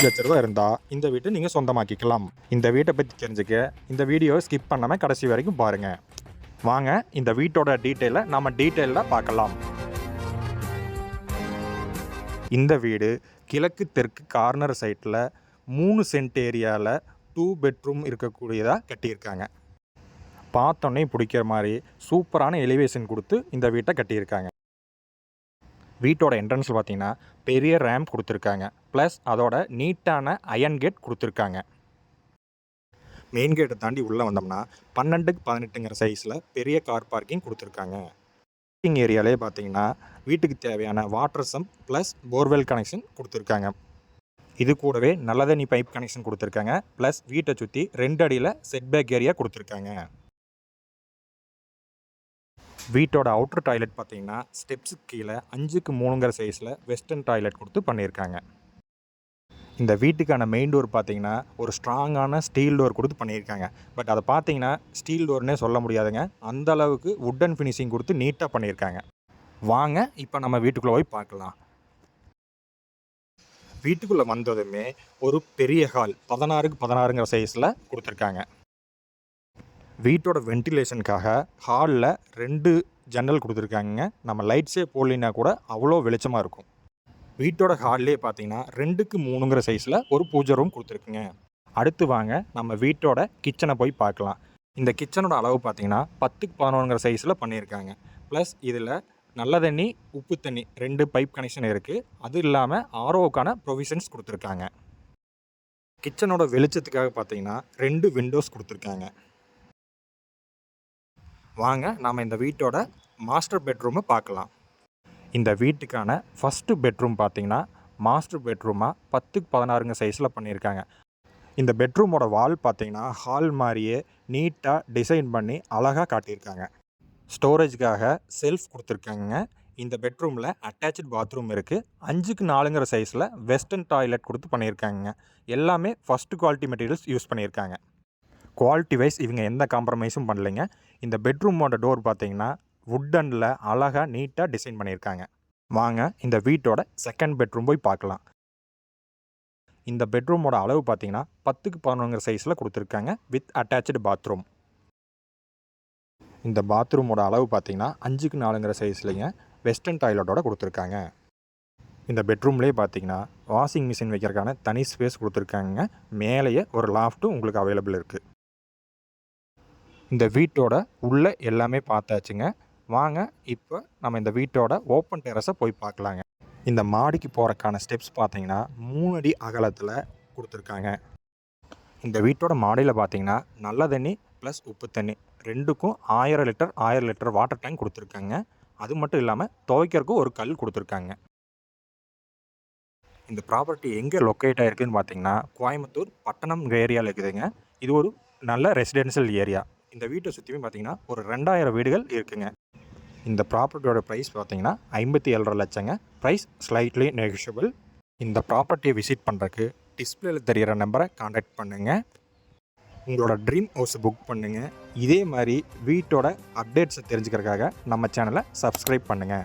லட்ச ரூபா இருந்தால் இந்த வீட்டை நீங்கள் சொந்தமாக்கிக்கலாம். இந்த வீட்டை பற்றி தெரிஞ்சுக்க இந்த வீடியோவை ஸ்கிப் பண்ணாமல் கடைசி வரைக்கும் பாருங்கள். வாங்க இந்த வீட்டோட டீட்டெயிலை நம்ம டீட்டெயிலாக பார்க்கலாம். இந்த வீடு கிழக்கு தெற்கு கார்னர் சைட்டில் 3 சென்ட் ஏரியாவில் 2 பெட்ரூம் இருக்கக்கூடியதாக கட்டியிருக்காங்க. பார்த்தோன்னே பிடிக்கிற மாதிரி சூப்பரான எலிவேஷன் கொடுத்து இந்த வீட்டை கட்டியிருக்காங்க. வீட்டோட என்ட்ரன்ஸில் பார்த்தீங்கன்னா பெரிய ரேம்ப் கொடுத்துருக்காங்க. ப்ளஸ் அதோட நீட்டான அயன் கேட் கொடுத்துருக்காங்க. மெயின் கேட்டை தாண்டி உள்ளே வந்தோம்னா 12க்கு 18ங்கிற சைஸில் பெரிய கார் பார்க்கிங் கொடுத்துருக்காங்க. பார்க்கிங் ஏரியாலே பார்த்தீங்கன்னா வீட்டுக்கு தேவையான water sump plus borewell connection கொடுத்துருக்காங்க. இது கூடவே நல்ல தண்ணி பைப் கனெக்ஷன் கொடுத்துருக்காங்க. ப்ளஸ் வீட்டை சுற்றி 2 அடியில் செட்பேக் ஏரியா கொடுத்துருக்காங்க. வீட்டோட அவுட்டர் டாய்லெட் பார்த்தீங்கன்னா ஸ்டெப்ஸுக்கு கீழே 5க்கு 3ங்கிற சைஸில் வெஸ்டர்ன் டாய்லெட் கொடுத்து பண்ணியிருக்காங்க. இந்த வீட்டுக்கான மெயின் டோர் பார்த்தீங்கன்னா ஒரு ஸ்ட்ராங்கான ஸ்டீல் டோர் கொடுத்து பண்ணியிருக்காங்க. பட் அதை பார்த்தீங்கன்னா ஸ்டீல் டோர்னே சொல்ல முடியாதுங்க. அந்த அளவுக்கு வுட்டன் ஃபினிஷிங் கொடுத்து நீட்டாக பண்ணியிருக்காங்க. வாங்க இப்போ நம்ம வீட்டுக்குள்ளே போய் பார்க்கலாம். வீட்டுக்குள்ளே வந்ததுமே ஒரு பெரிய ஹால் 16க்கு 16ங்கிற சைஸில் கொடுத்துருக்காங்க. வீட்டோட வென்டிலேஷனுக்காக ஹாலில் 2 ஜன்னல் கொடுத்துருக்காங்க. நம்ம லைட்ஸே போடலினா கூட அவ்வளோ வெளிச்சமாக இருக்கும். வீட்டோட ஹால்லே பார்த்தீங்கன்னா 2க்கு 3ங்கிற சைஸில் ஒரு பூஜை ரூம் கொடுத்துருக்குங்க. அடுத்து வாங்க நம்ம வீட்டோட கிச்சனை போய் பார்க்கலாம். இந்த கிச்சனோட அளவு பார்த்தீங்கன்னா 10க்கு 11ங்கிற சைஸில் பண்ணியிருக்காங்க. ப்ளஸ் இதில் நல்ல தண்ணி உப்பு தண்ணி 2 பைப் கனெக்ஷன் இருக்குது. அது இல்லாமல் ஆர்ஓக்கான ப்ரொவிஷன்ஸ் கொடுத்துருக்காங்க. கிச்சனோட வெளிச்சத்துக்காக பார்த்தீங்கன்னா 2 விண்டோஸ் கொடுத்துருக்காங்க. வாங்க நாம் இந்த வீட்டோட மாஸ்டர் பெட்ரூமை பார்க்கலாம். இந்த வீட்டுக்கான ஃபஸ்ட்டு பெட்ரூம் பார்த்தீங்கன்னா மாஸ்டர் பெட்ரூமாக 10க்கு 16ங்க சைஸில் பண்ணியிருக்காங்க. இந்த பெட்ரூமோட வால் பார்த்தீங்கன்னா ஹால் மாதிரியே நீட்டாக டிசைன் பண்ணி அழகாக காட்டியிருக்காங்க. ஸ்டோரேஜுக்காக செல்ஃப் கொடுத்துருக்காங்க. இந்த பெட்ரூமில் அட்டாச்சு பாத்ரூம் இருக்குது. 5க்கு 4ங்கிற சைஸில் வெஸ்டர்ன் டாய்லெட் கொடுத்து பண்ணியிருக்காங்க. எல்லாமே ஃபஸ்ட்டு குவாலிட்டி மெட்டீரியல்ஸ் யூஸ் பண்ணியிருக்காங்க. குவாலிட்டி வைஸ் இவங்க எந்த காம்ப்ரமைஸும் பண்ணலைங்க. இந்த பெட்ரூமோட டோர் பார்த்தீங்கன்னா வுட்டனில் அழகாக நீட்டாக டிசைன் பண்ணியிருக்காங்க. வாங்க இந்த வீட்டோட செகண்ட் பெட்ரூம் போய் பார்க்கலாம். இந்த பெட்ரூமோட அளவு பார்த்தீங்கன்னா 10க்கு 11ங்கிற சைஸில் கொடுத்துருக்காங்க வித் அட்டாச்சு பாத்ரூம். இந்த பாத்ரூமோட அளவு பார்த்தீங்கன்னா 5க்கு 4ங்கிற சைஸ்லைங்க வெஸ்டர்ன் டாய்லெட்டோட கொடுத்துருக்காங்க. இந்த பெட்ரூம்லேயே பார்த்தீங்கன்னா வாஷிங் மிஷின் வைக்கிறதுக்கான தனி ஸ்பேஸ் கொடுத்துருக்காங்க. மேலேயே ஒரு லாஃப்ட்டும் உங்களுக்கு அவைலபிள் இருக்குது. இந்த வீட்டோட உள்ளே எல்லாமே பார்த்தாச்சுங்க. வாங்க இப்போ நம்ம இந்த வீட்டோட ஓப்பன் டெரஸை போய் பார்க்கலாங்க. இந்த மாடிக்கு போகிறக்கான ஸ்டெப்ஸ் பார்த்தீங்கன்னா 3 அடி அகலத்தில் கொடுத்துருக்காங்க. இந்த வீட்டோட மாடியில் பார்த்தீங்கன்னா நல்ல தண்ணி ப்ளஸ் உப்பு தண்ணி 2க்கும் 1000 லிட்டர் வாட்டர் டேங்க் கொடுத்துருக்காங்க. அது மட்டும் இல்லாமல் துவைக்கிறதுக்கும் ஒரு கல் கொடுத்துருக்காங்க. இந்த ப்ராப்பர்ட்டி எங்கே லொக்கேட் ஆகிருக்குன்னு பார்த்தீங்கன்னா கோயம்புத்தூர் பட்டணம் ஏரியாவில் இருக்குதுங்க. இது ஒரு நல்ல ரெசிடென்ஷியல் ஏரியா. இந்த வீட்டை சுற்றியுமே பார்த்தீங்கன்னா ஒரு 2000 வீடுகள் இருக்குங்க. இந்த ப்ராப்பர்ட்டியோட ப்ரைஸ் பார்த்தீங்கன்னா 57.5 லட்சங்க. Price slightly negotiable. இந்த ப்ராப்பர்ட்டியை விசிட் பண்ணுறதுக்கு டிஸ்பிளேல தெரிகிற நம்பரை கான்டாக்ட் பண்ணுங்கள். உங்களோட ட்ரீம் ஹவுஸை புக் பண்ணுங்கள். இதே மாதிரி வீட்டோட அப்டேட்ஸை தெரிஞ்சுக்கிறதுக்காக நம்ம சேனலை சப்ஸ்கிரைப் பண்ணுங்கள்.